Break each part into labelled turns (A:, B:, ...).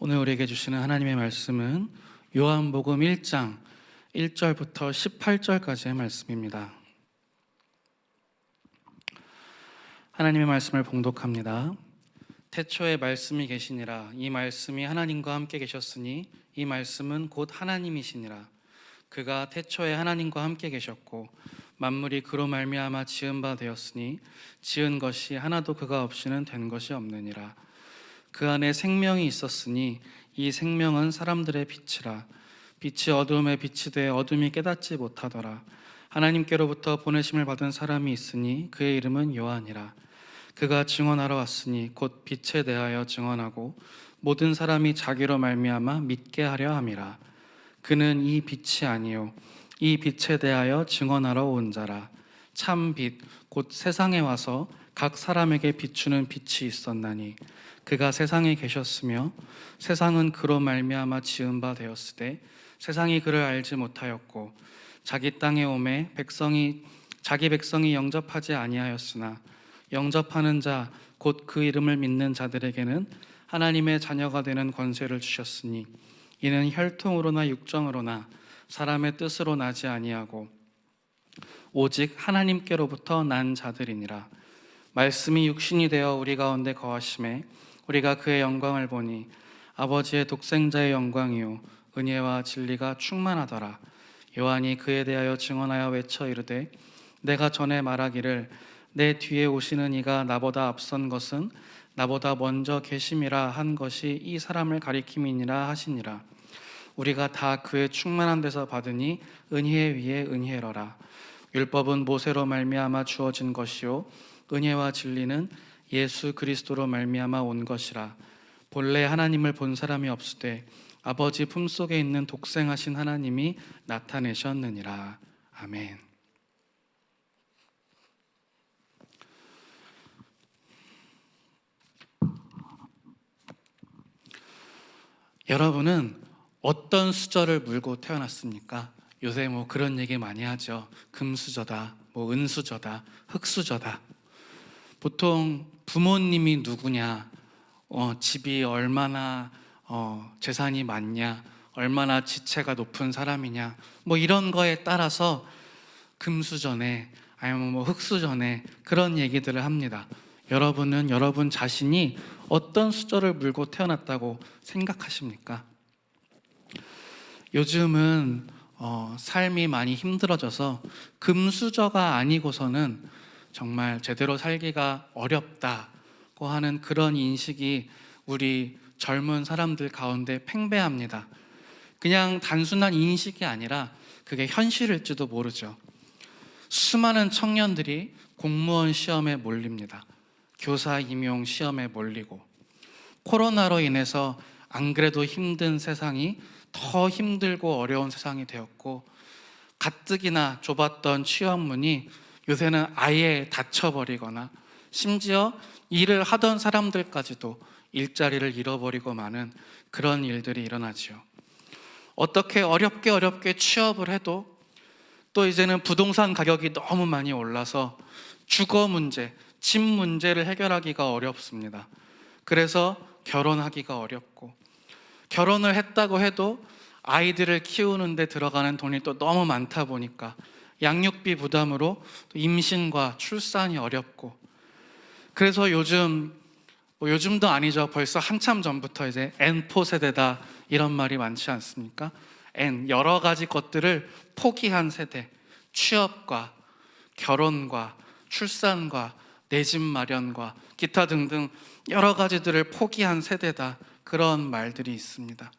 A: 오늘 우리에게 주시는 하나님의 말씀은 요한복음 1장 1절부터 18절까지의 말씀입니다. 하나님의 말씀을 봉독합니다. 태초에 말씀이 계시니라. 이 말씀이 하나님과 함께 계셨으니 이 말씀은 곧 하나님이시니라. 그가 태초에 하나님과 함께 계셨고 만물이 그로 말미암아 지은 바 되었으니 지은 것이 하나도 그가 없이는 된 것이 없느니라. 그 안에 생명이 있었으니 이 생명은 사람들의 빛이라. 빛이 어두움에 비치되 어둠이 깨닫지 못하더라. 하나님께로부터 보내심을 받은 사람이 있으니 그의 이름은 요한이라. 그가 증언하러 왔으니 곧 빛에 대하여 증언하고 모든 사람이 자기로 말미암아 믿게 하려 함이라. 그는 이 빛이 아니요 이 빛에 대하여 증언하러 온 자라. 참 빛 곧 세상에 와서 각 사람에게 비추는 빛이 있었나니 그가 세상에 계셨으며 세상은 그로 말미암아 지은 바 되었으되 세상이 그를 알지 못하였고 자기 땅에 오매 자기 백성이 영접하지 아니하였으나 영접하는 자 곧 그 이름을 믿는 자들에게는 하나님의 자녀가 되는 권세를 주셨으니 이는 혈통으로나 육정으로나 사람의 뜻으로 나지 아니하고 오직 하나님께로부터 난 자들이니라. 말씀이 육신이 되어 우리 가운데 거하심에 우리가 그의 영광을 보니 아버지의 독생자의 영광이요 은혜와 진리가 충만하더라. 요한이 그에 대하여 증언하여 외쳐 이르되 내가 전에 말하기를 내 뒤에 오시는 이가 나보다 앞선 것은 나보다 먼저 계심이라 한 것이 이 사람을 가리킴이니라 하시니라. 우리가 다 그의 충만한 데서 받으니 은혜 위에 은혜로라. 율법은 모세로 말미암아 주어진 것이요 은혜와 진리는 예수 그리스도로 말미암아 온 것이라. 본래 하나님을 본 사람이 없으되 아버지 품속에 있는 독생하신 하나님이 나타내셨느니라. 아멘. 여러분은 어떤 수저를 물고 태어났습니까? 요새 그런 얘기 많이 하죠. 금수저다, 은수저다, 흙수저다. 보통 부모님이 누구냐, 집이 얼마나 재산이 많냐, 얼마나 지체가 높은 사람이냐, 이런 거에 따라서 금수저네, 아니면 흙수저네, 그런 얘기들을 합니다. 여러분은 여러분 자신이 어떤 수저를 물고 태어났다고 생각하십니까? 요즘은 삶이 많이 힘들어져서 금수저가 아니고서는 정말 제대로 살기가 어렵다고 하는 그런 인식이 우리 젊은 사람들 가운데 팽배합니다. 그냥 단순한 인식이 아니라 그게 현실일지도 모르죠. 수많은 청년들이 공무원 시험에 몰립니다. 교사 임용 시험에 몰리고 코로나로 인해서 안 그래도 힘든 세상이 더 힘들고 어려운 세상이 되었고 가뜩이나 좁았던 취업문이 요새는 아예 닫혀버리거나 심지어 일을 하던 사람들까지도 일자리를 잃어버리고 마는 그런 일들이 일어나지요. 어떻게 어렵게 취업을 해도 또 이제는 부동산 가격이 너무 많이 올라서 주거 문제, 집 문제를 해결하기가 어렵습니다. 그래서 결혼하기가 어렵고 결혼을 했다고 해도 아이들을 키우는데 들어가는 돈이 또 너무 많다 보니까 양육비 부담으로 임신과 출산이 어렵고 그래서 요즘도 아니죠. 벌써 한참 전부터 이제 N포 세대다 이런 말이 많지 않습니까? N, 여러 가지 것들을 포기한 세대, 취업과 결혼과 출산과 내 집 마련과 기타 등등 여러 가지들을 포기한 세대다, 그런 말들이 있습니다.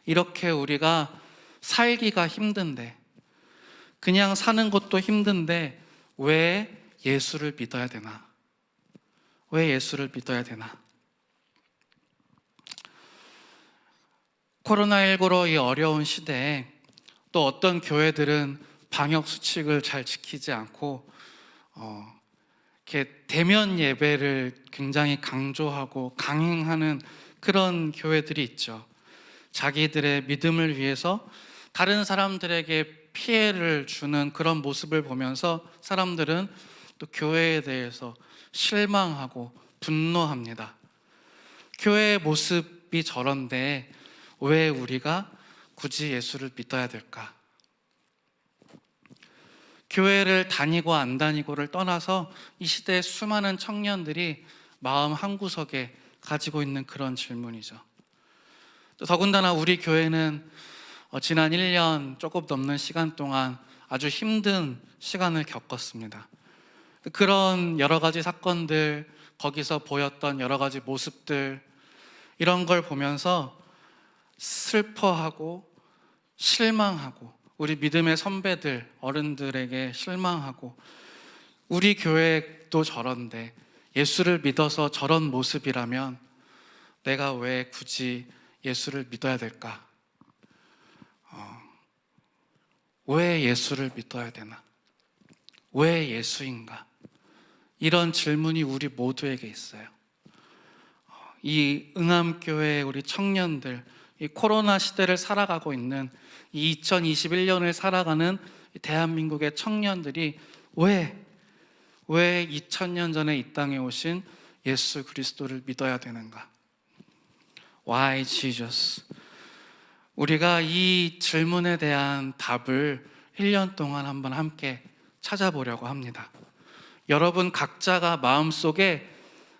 A: 이렇게 우리가 살기가 힘든데, 그냥 사는 것도 힘든데 왜 예수를 믿어야 되나? 왜 예수를 믿어야 되나? 코로나19로 이 어려운 시대에 또 어떤 교회들은 방역 수칙을 잘 지키지 않고 이렇게 대면 예배를 굉장히 강조하고 강행하는 그런 교회들이 있죠. 자기들의 믿음을 위해서 다른 사람들에게 피해를 주는 그런 모습을 보면서 사람들은 또 교회에 대해서 실망하고 분노합니다. 교회의 모습 모습이 저런데 왜 우리가 굳이 예수를 믿어야 될까? 교회를 다니고 안 다니고를 떠나서 이 시대의 수많은 청년들이 마음 한구석에 가지고 있는 그런 질문이죠. 또 더군다나 우리 교회는 지난 1년 조금 넘는 시간 동안 아주 힘든 시간을 겪었습니다. 그런 여러 가지 사건들, 거기서 보였던 여러 가지 모습들, 이런 걸 보면서 슬퍼하고 실망하고, 우리 믿음의 선배들, 어른들에게 실망하고, 우리 교회도 저런데 예수를 믿어서 저런 모습이라면 내가 왜 굳이 예수를 믿어야 될까? 왜 예수를 믿어야 되나? 왜 예수인가? 이런 질문이 우리 모두에게 있어요. 이 응암교회 우리 청년들, 이 코로나 시대를 살아가고 있는 이 2021년을 살아가는 대한민국의 청년들이 왜 2000년 전에 이 땅에 오신 예수 그리스도를 믿어야 되는가? Why Jesus? 우리가 이 질문에 대한 답을 1년 동안 한번 함께 찾아보려고 합니다. 여러분 각자가 마음속에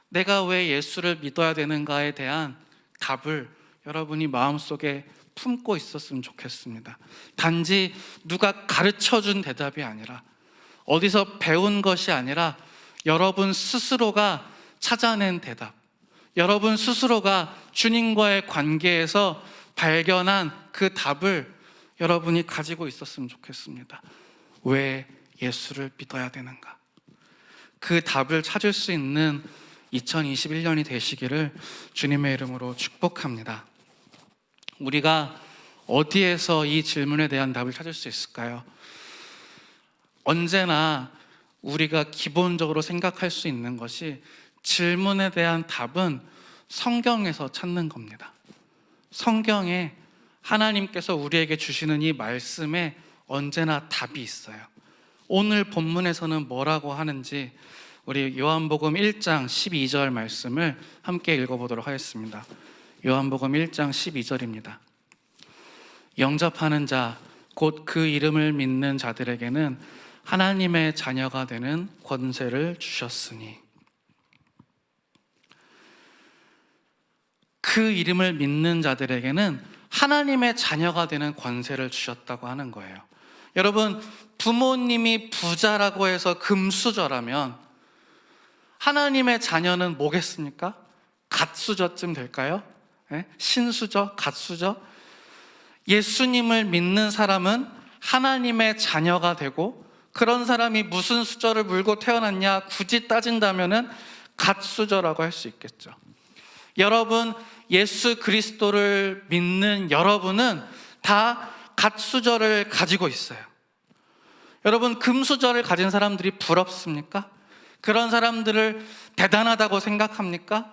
A: 내가 왜 예수를 믿어야 되는가에 대한 답을 여러분이 마음속에 품고 있었으면 좋겠습니다. 단지 누가 가르쳐준 대답이 아니라, 어디서 배운 것이 아니라 여러분 스스로가 찾아낸 대답, 여러분 스스로가 주님과의 관계에서 발견한 그 답을 여러분이 가지고 있었으면 좋겠습니다. 왜 예수를 믿어야 되는가? 그 답을 찾을 수 있는 2021년이 되시기를 주님의 이름으로 축복합니다. 우리가 어디에서 이 질문에 대한 답을 찾을 수 있을까요? 언제나 우리가 기본적으로 생각할 수 있는 것이, 질문에 대한 답은 성경에서 찾는 겁니다. 성경에 하나님께서 우리에게 주시는 이 말씀에 언제나 답이 있어요. 오늘 본문에서는 뭐라고 하는지 우리 요한복음 1장 12절 말씀을 함께 읽어보도록 하겠습니다. 요한복음 1장 12절입니다. 영접하는 자, 곧 그 이름을 믿는 자들에게는 하나님의 자녀가 되는 권세를 주셨으니. 그 이름을 믿는 자들에게는 하나님의 자녀가 되는 권세를 주셨다고 하는 거예요. 여러분, 부모님이 부자라고 해서 금수저라면 하나님의 자녀는 뭐겠습니까? 갓수저쯤 될까요? 네? 신수저, 갓수저? 예수님을 믿는 사람은 하나님의 자녀가 되고, 그런 사람이 무슨 수저를 물고 태어났냐 굳이 따진다면은 갓수저라고 할 수 있겠죠. 여러분, 예수 그리스도를 믿는 여러분은 다 갓수저를 가지고 있어요. 여러분, 금수저를 가진 사람들이 부럽습니까? 그런 사람들을 대단하다고 생각합니까?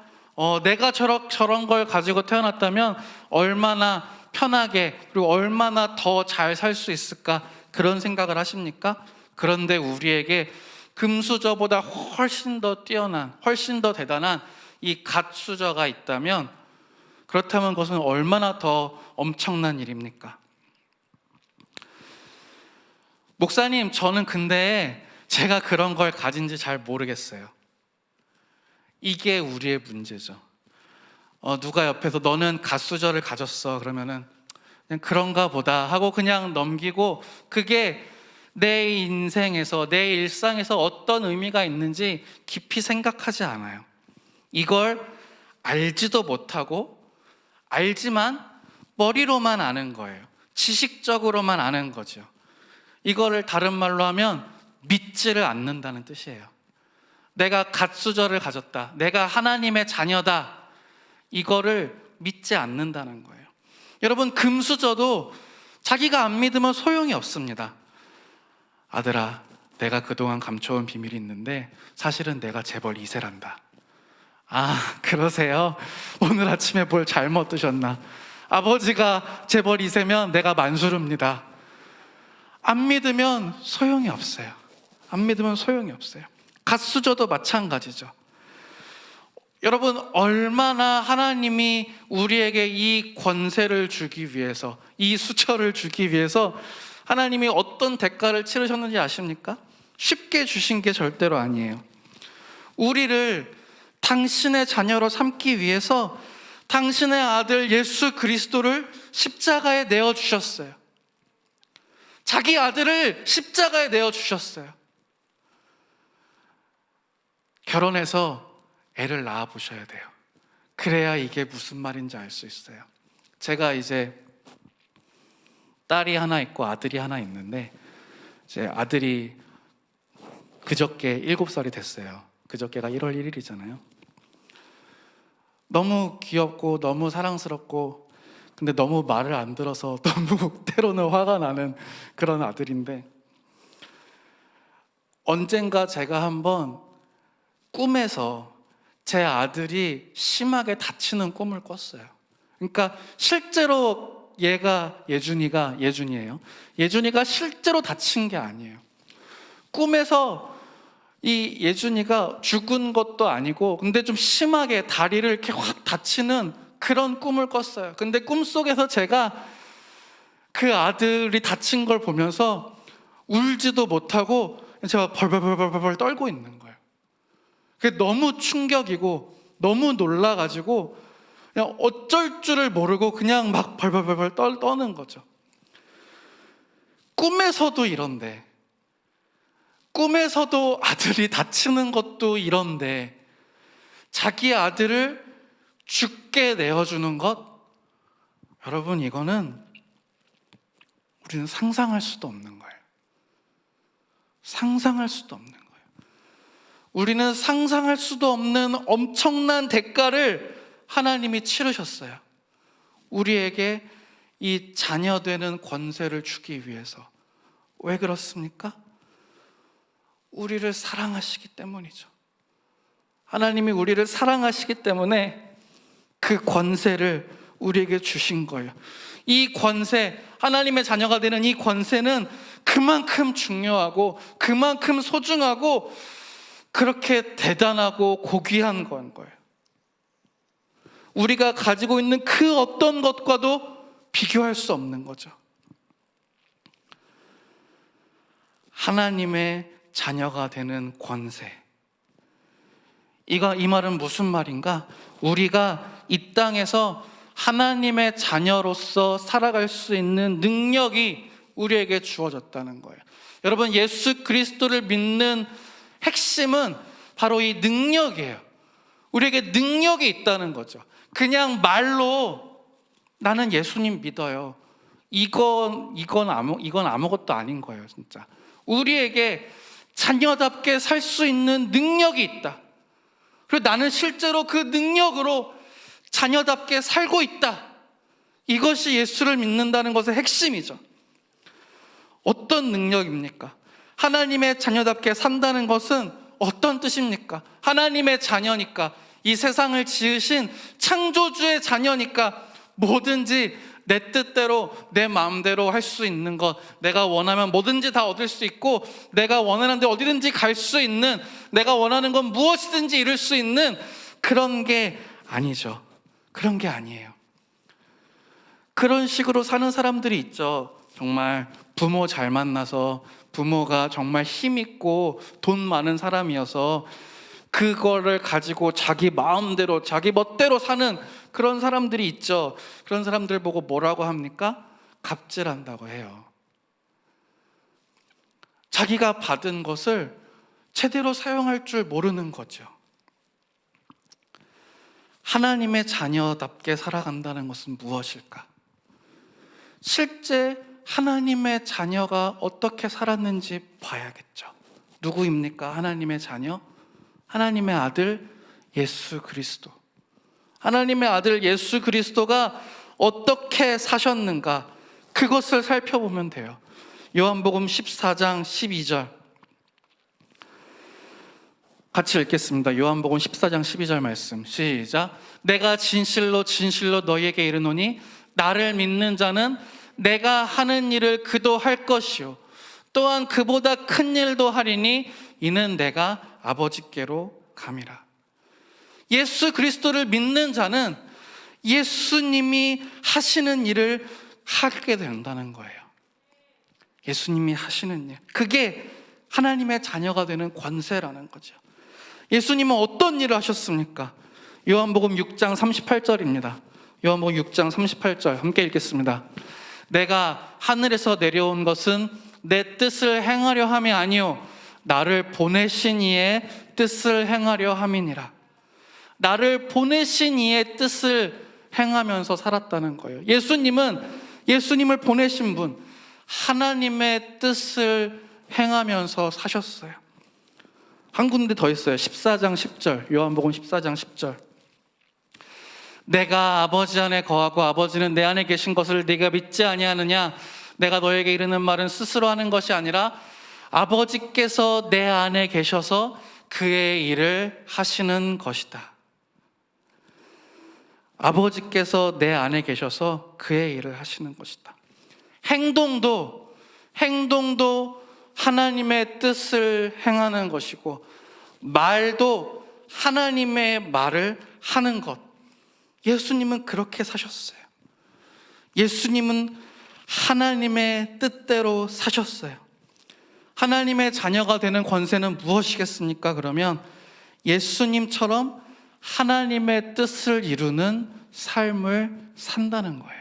A: 내가 저런 걸 가지고 태어났다면 얼마나 편하게, 그리고 얼마나 더 잘 살 수 있을까, 그런 생각을 하십니까? 그런데 우리에게 금수저보다 훨씬 더 뛰어난, 훨씬 더 대단한 이 갓수저가 있다면, 그렇다면 그것은 얼마나 더 엄청난 일입니까? 목사님, 저는 근데 제가 그런 걸 가진지 잘 모르겠어요. 이게 우리의 문제죠. 누가 옆에서 너는 갓수저를 가졌어 그러면은 그냥 그런가 보다 하고 그냥 넘기고, 그게 내 인생에서, 내 일상에서 어떤 의미가 있는지 깊이 생각하지 않아요. 이걸 알지도 못하고, 알지만 머리로만 아는 거예요. 지식적으로만 아는 거죠. 이거를 다른 말로 하면 믿지를 않는다는 뜻이에요. 내가 갓수저를 가졌다, 내가 하나님의 자녀다, 이거를 믿지 않는다는 거예요. 여러분, 금수저도 자기가 안 믿으면 소용이 없습니다. 아들아, 내가 그동안 감춰온 비밀이 있는데 사실은 내가 재벌 2세란다. 아, 그러세요? 오늘 아침에 뭘 잘못 드셨나? 아버지가 재벌 2세면 내가 만수르입니다. 안 믿으면 소용이 없어요. 안 믿으면 소용이 없어요. 갓수저도 마찬가지죠. 여러분, 얼마나 하나님이 우리에게 이 권세를 주기 위해서, 이 수처를 주기 위해서 하나님이 어떤 대가를 치르셨는지 아십니까? 쉽게 주신 게 절대로 아니에요. 우리를 당신의 자녀로 삼기 위해서 당신의 아들 예수 그리스도를 십자가에 내어주셨어요. 자기 아들을 십자가에 내어주셨어요. 결혼해서 애를 낳아보셔야 돼요. 그래야 이게 무슨 말인지 알 수 있어요. 제가 이제 딸이 하나 있고 아들이 하나 있는데, 제 아들이 그저께 7살이 됐어요. 그저께가 1월 1일이잖아요. 너무 귀엽고 너무 사랑스럽고, 근데 너무 말을 안 들어서 너무 때로는 화가 나는 그런 아들인데, 언젠가 제가 한번 꿈에서 제 아들이 심하게 다치는 꿈을 꿨어요. 그러니까 실제로 예준이에요. 예준이가 실제로 다친 게 아니에요. 꿈에서 이 예준이가 죽은 것도 아니고, 근데 좀 심하게 다리를 이렇게 확 다치는 그런 꿈을 꿨어요. 근데 꿈속에서 제가 그 아들이 다친 걸 보면서 울지도 못하고 제가 벌벌벌벌 떨고 있는 거예요. 그게 너무 충격이고 너무 놀라가지고 그냥 어쩔 줄을 모르고 그냥 막 벌벌벌 떠는 거죠. 꿈에서도 이런데, 꿈에서도 아들이 다치는 것도 이런데, 자기 아들을 죽게 내어주는 것, 여러분, 이거는 우리는 상상할 수도 없는 거예요. 상상할 수도 없는 거예요. 우리는 상상할 수도 없는 엄청난 대가를 하나님이 치르셨어요. 우리에게 이 자녀되는 권세를 주기 위해서. 왜 그렇습니까? 우리를 사랑하시기 때문이죠. 하나님이 우리를 사랑하시기 때문에 그 권세를 우리에게 주신 거예요. 이 권세, 하나님의 자녀가 되는 이 권세는 그만큼 중요하고 그만큼 소중하고 그렇게 대단하고 고귀한 건 거예요. 우리가 가지고 있는 그 어떤 것과도 비교할 수 없는 거죠. 하나님의 자녀가 되는 권세. 이 말은 무슨 말인가? 우리가 이 땅에서 하나님의 자녀로서 살아갈 수 있는 능력이 우리에게 주어졌다는 거예요. 여러분, 예수 그리스도를 믿는 핵심은 바로 이 능력이에요. 우리에게 능력이 있다는 거죠. 그냥 말로 나는 예수님 믿어요, 이건 아무것도 아닌 거예요. 진짜 우리에게 자녀답게 살 수 있는 능력이 있다. 그리고 나는 실제로 그 능력으로 자녀답게 살고 있다. 이것이 예수를 믿는다는 것의 핵심이죠. 어떤 능력입니까? 하나님의 자녀답게 산다는 것은 어떤 뜻입니까? 하나님의 자녀니까, 이 세상을 지으신 창조주의 자녀니까 뭐든지 내 뜻대로 내 마음대로 할 수 있는 것, 내가 원하면 뭐든지 다 얻을 수 있고, 내가 원하는 데 어디든지 갈 수 있는, 내가 원하는 건 무엇이든지 이룰 수 있는 그런 게 아니죠. 그런 게 아니에요. 그런 식으로 사는 사람들이 있죠. 정말 부모 잘 만나서, 부모가 정말 힘있고 돈 많은 사람이어서 그거를 가지고 자기 마음대로 자기 멋대로 사는 그런 사람들이 있죠. 그런 사람들 보고 뭐라고 합니까? 갑질한다고 해요. 자기가 받은 것을 제대로 사용할 줄 모르는 거죠. 하나님의 자녀답게 살아간다는 것은 무엇일까? 실제 하나님의 자녀가 어떻게 살았는지 봐야겠죠. 누구입니까? 하나님의 자녀? 하나님의 아들 예수 그리스도. 하나님의 아들 예수 그리스도가 어떻게 사셨는가, 그것을 살펴보면 돼요. 요한복음 14장 12절 같이 읽겠습니다. 요한복음 14장 12절 말씀, 시작. 내가 진실로 진실로 너희에게 이르노니 나를 믿는 자는 내가 하는 일을 그도 할 것이요 또한 그보다 큰 일도 하리니 이는 내가 아버지께로 감이라. 예수 그리스도를 믿는 자는 예수님이 하시는 일을 하게 된다는 거예요. 예수님이 하시는 일, 그게 하나님의 자녀가 되는 권세라는 거죠. 예수님은 어떤 일을 하셨습니까? 요한복음 6장 38절입니다. 요한복음 6장 38절 함께 읽겠습니다. 내가 하늘에서 내려온 것은 내 뜻을 행하려 함이 아니요 나를 보내신 이의 뜻을 행하려 함이니라. 나를 보내신 이의 뜻을 행하면서 살았다는 거예요. 예수님을 보내신 분, 하나님의 뜻을 행하면서 사셨어요. 한 군데 더 있어요. 14장 10절, 요한복음 14장 10절. 내가 아버지 안에 거하고 아버지는 내 안에 계신 것을 네가 믿지 아니하느냐? 내가 너에게 이르는 말은 스스로 하는 것이 아니라 아버지께서 내 안에 계셔서 그의 일을 하시는 것이다. 아버지께서 내 안에 계셔서 그의 일을 하시는 것이다. 행동도 하나님의 뜻을 행하는 것이고, 말도 하나님의 말을 하는 것. 예수님은 그렇게 사셨어요. 예수님은 하나님의 뜻대로 사셨어요. 하나님의 자녀가 되는 권세는 무엇이겠습니까? 그러면 예수님처럼 하나님의 뜻을 이루는 삶을 산다는 거예요.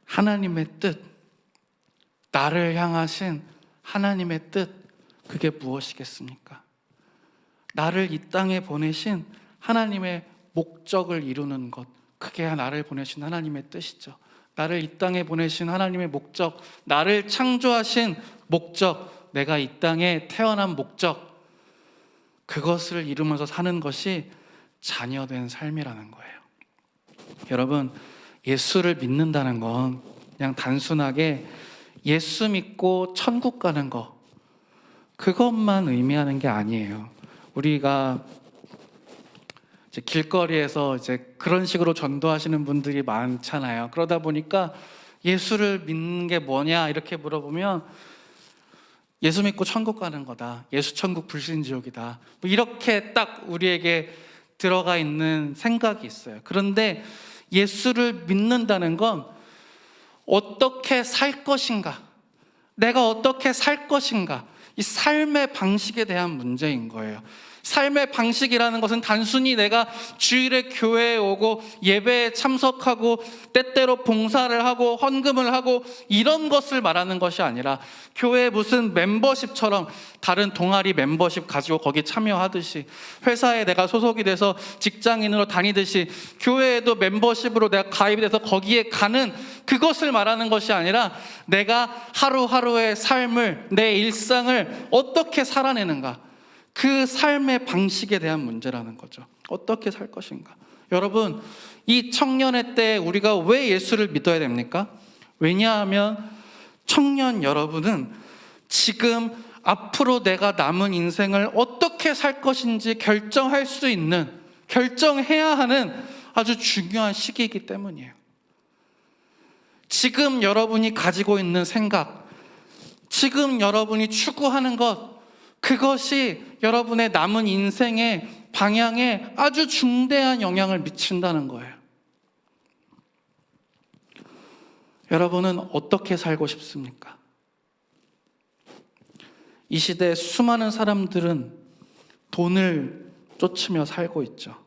A: 하나님의 뜻, 나를 향하신 하나님의 뜻, 그게 무엇이겠습니까? 나를 이 땅에 보내신 하나님의 목적을 이루는 것, 그게 나를 보내신 하나님의 뜻이죠. 나를 이 땅에 보내신 하나님의 목적, 나를 창조하신 목적, 내가 이 땅에 태어난 목적, 그것을 이루면서 사는 것이 자녀된 삶이라는 거예요. 여러분, 예수를 믿는다는 건 그냥 단순하게 예수 믿고 천국 가는 거, 그것만 의미하는 게 아니에요. 우리가 이제 길거리에서 이제 그런 식으로 전도하시는 분들이 많잖아요. 그러다 보니까 예수를 믿는 게 뭐냐 이렇게 물어보면 예수 믿고 천국 가는 거다, 예수 천국 불신지옥이다, 뭐 이렇게 딱 우리에게 들어가 있는 생각이 있어요. 그런데 예수를 믿는다는 건 어떻게 살 것인가, 내가 어떻게 살 것인가, 이 삶의 방식에 대한 문제인 거예요. 삶의 방식이라는 것은 단순히 내가 주일에 교회에 오고 예배에 참석하고 때때로 봉사를 하고 헌금을 하고 이런 것을 말하는 것이 아니라, 교회 무슨 멤버십처럼 다른 동아리 멤버십 가지고 거기 참여하듯이, 회사에 내가 소속이 돼서 직장인으로 다니듯이 교회에도 멤버십으로 내가 가입이 돼서 거기에 가는 그것을 말하는 것이 아니라, 내가 하루하루의 삶을, 내 일상을 어떻게 살아내는가, 그 삶의 방식에 대한 문제라는 거죠. 어떻게 살 것인가. 여러분, 이 청년의 때 우리가 왜 예수를 믿어야 됩니까? 왜냐하면 청년 여러분은 지금 앞으로 내가 남은 인생을 어떻게 살 것인지 결정할 수 있는, 결정해야 하는 아주 중요한 시기이기 때문이에요. 지금 여러분이 가지고 있는 생각, 지금 여러분이 추구하는 것, 그것이 여러분의 남은 인생의 방향에 아주 중대한 영향을 미친다는 거예요. 여러분은 어떻게 살고 싶습니까? 이 시대에 수많은 사람들은 돈을 쫓으며 살고 있죠.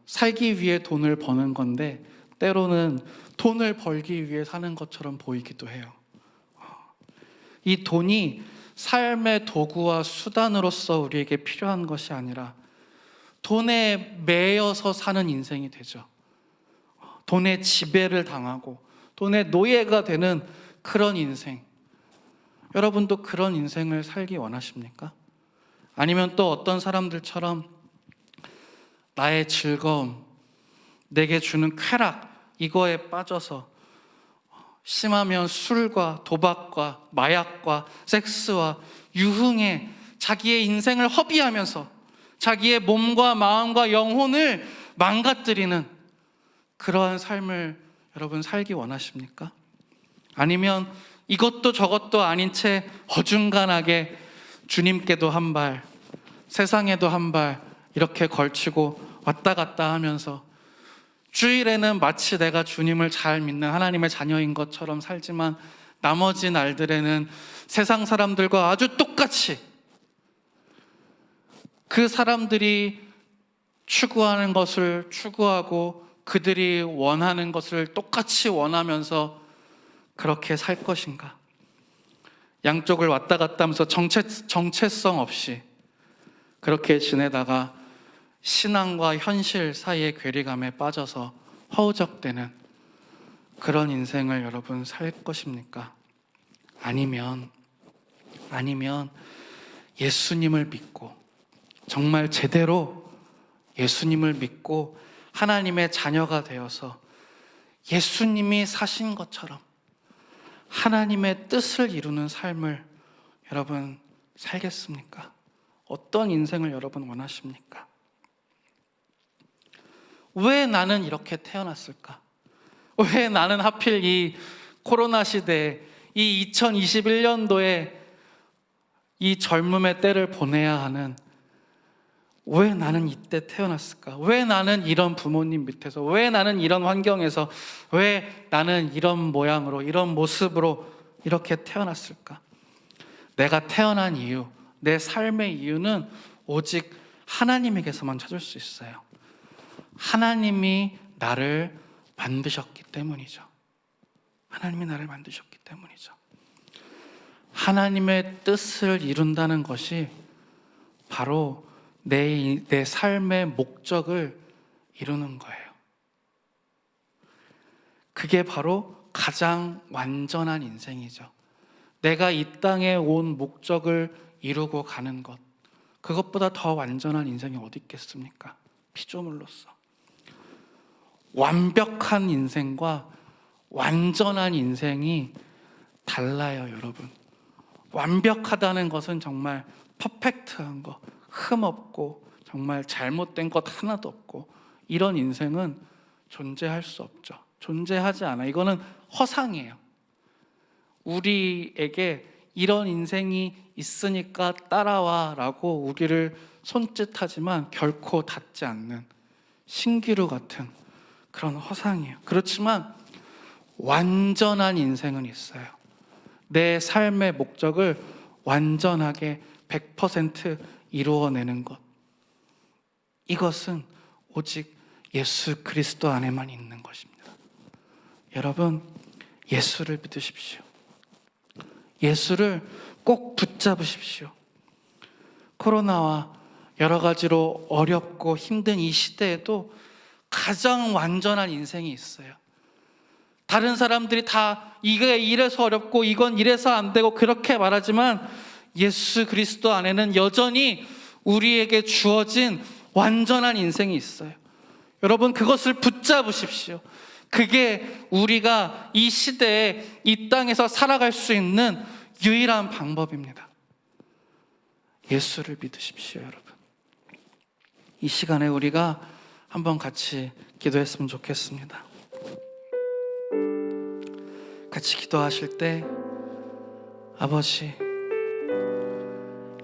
A: 살기 위해 돈을 버는 건데 때로는 돈을 벌기 위해 사는 것처럼 보이기도 해요. 이 돈이 삶의 도구와 수단으로서 우리에게 필요한 것이 아니라 돈에 매여서 사는 인생이 되죠. 돈의 지배를 당하고 돈의 노예가 되는 그런 인생. 여러분도 그런 인생을 살기 원하십니까? 아니면 또 어떤 사람들처럼 나의 즐거움, 내게 주는 쾌락, 이거에 빠져서 심하면 술과 도박과 마약과 섹스와 유흥에 자기의 인생을 허비하면서 자기의 몸과 마음과 영혼을 망가뜨리는 그러한 삶을 여러분 살기 원하십니까? 아니면 이것도 저것도 아닌 채 어중간하게 주님께도 한 발, 세상에도 한 발 이렇게 걸치고 왔다 갔다 하면서 주일에는 마치 내가 주님을 잘 믿는 하나님의 자녀인 것처럼 살지만 나머지 날들에는 세상 사람들과 아주 똑같이 그 사람들이 추구하는 것을 추구하고 그들이 원하는 것을 똑같이 원하면서 그렇게 살 것인가? 양쪽을 왔다 갔다 하면서 정체성 없이 그렇게 지내다가 신앙과 현실 사이의 괴리감에 빠져서 허우적대는 그런 인생을 여러분 살 것입니까? 아니면 예수님을 믿고 정말 제대로 예수님을 믿고 하나님의 자녀가 되어서 예수님이 사신 것처럼 하나님의 뜻을 이루는 삶을 여러분 살겠습니까? 어떤 인생을 여러분 원하십니까? 왜 나는 이렇게 태어났을까? 왜 나는 하필 이 코로나 시대에 이 2021년도에 이 젊음의 때를 보내야 하는, 왜 나는 이때 태어났을까? 왜 나는 이런 부모님 밑에서, 왜 나는 이런 환경에서, 왜 나는 이런 모양으로, 이런 모습으로 이렇게 태어났을까? 내가 태어난 이유, 내 삶의 이유는 오직 하나님에게서만 찾을 수 있어요. 하나님이 나를 만드셨기 때문이죠. 하나님이 나를 만드셨기 때문이죠. 하나님의 뜻을 이룬다는 것이 바로 내 삶의 목적을 이루는 거예요. 그게 바로 가장 완전한 인생이죠. 내가 이 땅에 온 목적을 이루고 가는 것, 그것보다 더 완전한 인생이 어디 있겠습니까? 피조물로서. 완벽한 인생과 완전한 인생이 달라요, 여러분. 완벽하다는 것은 정말 퍼펙트한 거, 흠없고 정말 잘못된 것 하나도 없고, 이런 인생은 존재할 수 없죠. 존재하지 않아. 이거는 허상이에요. 우리에게 이런 인생이 있으니까 따라와 라고 우리를 손짓하지만 결코 닿지 않는 신기루 같은 그런 허상이에요. 그렇지만 완전한 인생은 있어요. 내 삶의 목적을 완전하게 100% 이루어내는 것, 이것은 오직 예수 그리스도 안에만 있는 것입니다. 여러분, 예수를 믿으십시오. 예수를 꼭 붙잡으십시오. 코로나와 여러 가지로 어렵고 힘든 이 시대에도 가장 완전한 인생이 있어요. 다른 사람들이 다 이게 이래서 어렵고 이건 이래서 안 되고 그렇게 말하지만 예수 그리스도 안에는 여전히 우리에게 주어진 완전한 인생이 있어요. 여러분, 그것을 붙잡으십시오. 그게 우리가 이 시대에 이 땅에서 살아갈 수 있는 유일한 방법입니다. 예수를 믿으십시오, 여러분. 이 시간에 우리가 한번 같이 기도했으면 좋겠습니다. 같이 기도하실 때, 아버지,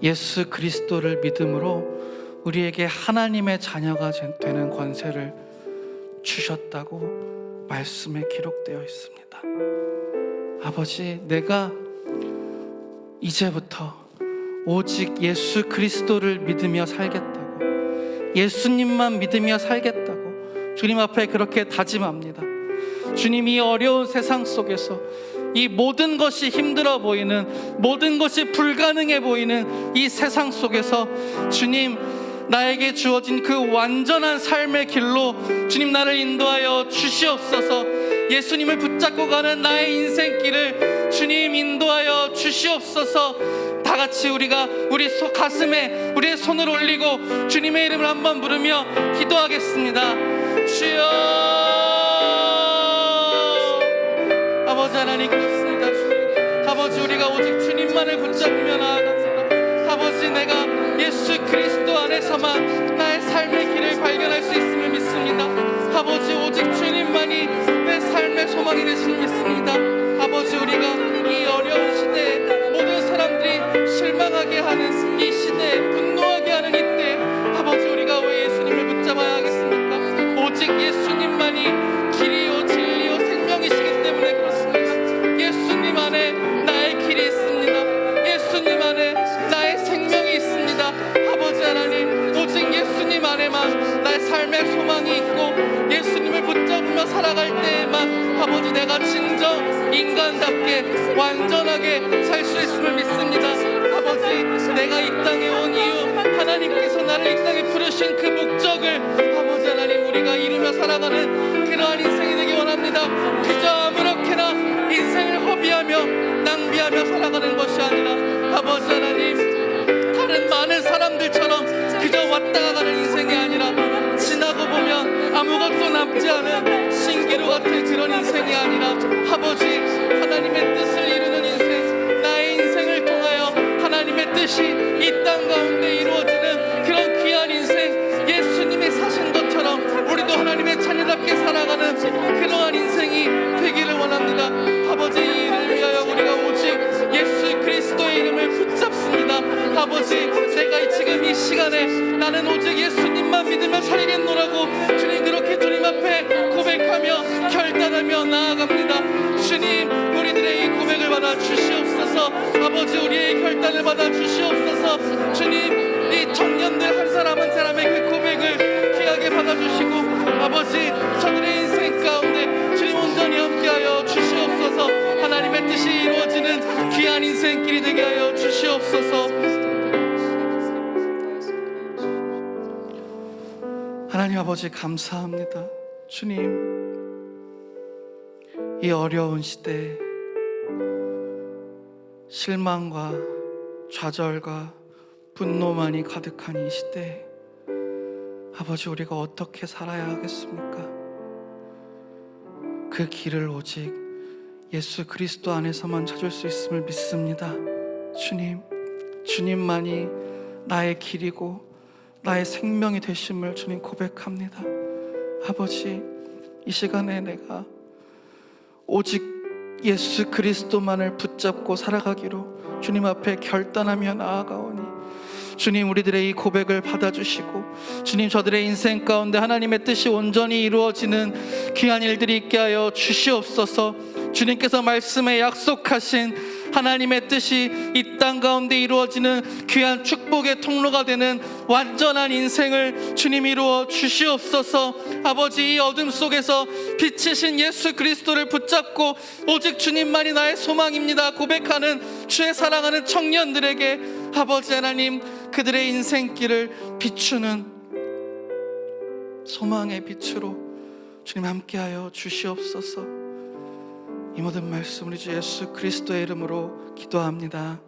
A: 예수 그리스도를 믿음으로 우리에게 하나님의 자녀가 되는 권세를 주셨다고 말씀에 기록되어 있습니다. 아버지, 내가 이제부터 오직 예수 그리스도를 믿으며 살겠다고, 예수님만 믿으며 살겠다고 주님 앞에 그렇게 다짐합니다. 주님, 이 어려운 세상 속에서 이 모든 것이 힘들어 보이는, 모든 것이 불가능해 보이는 이 세상 속에서 주님, 나에게 주어진 그 완전한 삶의 길로 주님 나를 인도하여 주시옵소서. 예수님을 붙잡고 가는 나의 인생길을 주님 인도하여 주시옵소서. 다 같이 우리가 우리 가슴에 우리의 손을 올리고 주님의 이름을 한번 부르며 기도하겠습니다. 주여. 아버지 하나님, 그렇습니다. 주님, 아버지, 우리가 오직 주님만을 붙잡으며 나아갑니다. 아버지, 내가 예수 그리스도 안에서만 나의 삶의 길을 발견할 수 있음을 믿습니다. 아버지, 오직 주님만이 내 삶의 소망이 되시는 믿습니다. 아버지, 우리가 이 어려운 시대에 모든 사람들이 실망하게 하는 안에만 나의 삶의 소망이 있고 예수님을 붙잡으며 살아갈 때에만 아버지 내가 진정 인간답게 완전하게 살 수 있음을 믿습니다. 아버지, 내가 이 땅에 온 이유, 하나님께서 나를 이 땅에 부르신 그 목적을 아버지 하나님 우리가 이루며 살아가는 그러한 인생이 되기 원합니다. 그저 아무렇게나 인생을 허비하며 낭비하며 살아가는 것이 아니라 아버지 하나님, 다른 많은 사람들처럼 그저 왔다가 가는 인생이 아니라 지나고 보면 아무것도 남지 않은 신기루 같은 그런 인생이 아니라 아버지 하나님의 뜻을 이루는 인생, 나의 인생을 통하여 하나님의 뜻이 이 땅 가운데 이루어지는 그런 귀한 인생, 예수님이 사신 것처럼 우리도 하나님의 자녀답게 살아가는 그러한 인생이 되기를 원합니다. 아버지, 이를 위하여 우리가 오직 예수 그리스도의 이름을 붙잡습니다. 아버지, 내가 지금 이 시간에 나는 오직 예수님만 믿으며 살겠노라고 주님 그렇게 주님 앞에 고백하며 결단하며 나아갑니다. 주님, 우리들의 이 고백을 받아 주시옵소서. 아버지, 우리의 결단을 받아 주시옵소서. 주님, 이 청년들 한 사람 한 사람의 그 고백을 귀하게 받아주시고 아버지, 저들의 인생 가운데 주님 온전히 함께하여 주시옵소서. 하나님의 뜻이 이루어지는 귀한 인생길이 되게 하여 주시옵소서. 하나님 아버지, 감사합니다. 주님, 이 어려운 시대에 실망과 좌절과 분노만이 가득한 이 시대에 아버지, 우리가 어떻게 살아야 하겠습니까? 그 길을 오직 예수 그리스도 안에서만 찾을 수 있음을 믿습니다. 주님, 주님만이 나의 길이고 나의 생명이 되심을 주님 고백합니다. 아버지, 이 시간에 내가 오직 예수 그리스도만을 붙잡고 살아가기로 주님 앞에 결단하며 나아가오니 주님, 우리들의 이 고백을 받아주시고 주님, 저들의 인생 가운데 하나님의 뜻이 온전히 이루어지는 귀한 일들이 있게 하여 주시옵소서. 주님께서 말씀에 약속하신 하나님의 뜻이 이 땅 가운데 이루어지는 귀한 축복의 통로가 되는 완전한 인생을 주님 이루어 주시옵소서. 아버지, 이 어둠 속에서 빛이신 예수 그리스도를 붙잡고 오직 주님만이 나의 소망입니다 고백하는 주의 사랑하는 청년들에게 아버지 하나님, 그들의 인생길을 비추는 소망의 빛으로 주님 함께하여 주시옵소서. 이 모든 말씀 우리 주 예수 그리스도의 이름으로 기도합니다.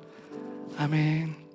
A: 아멘.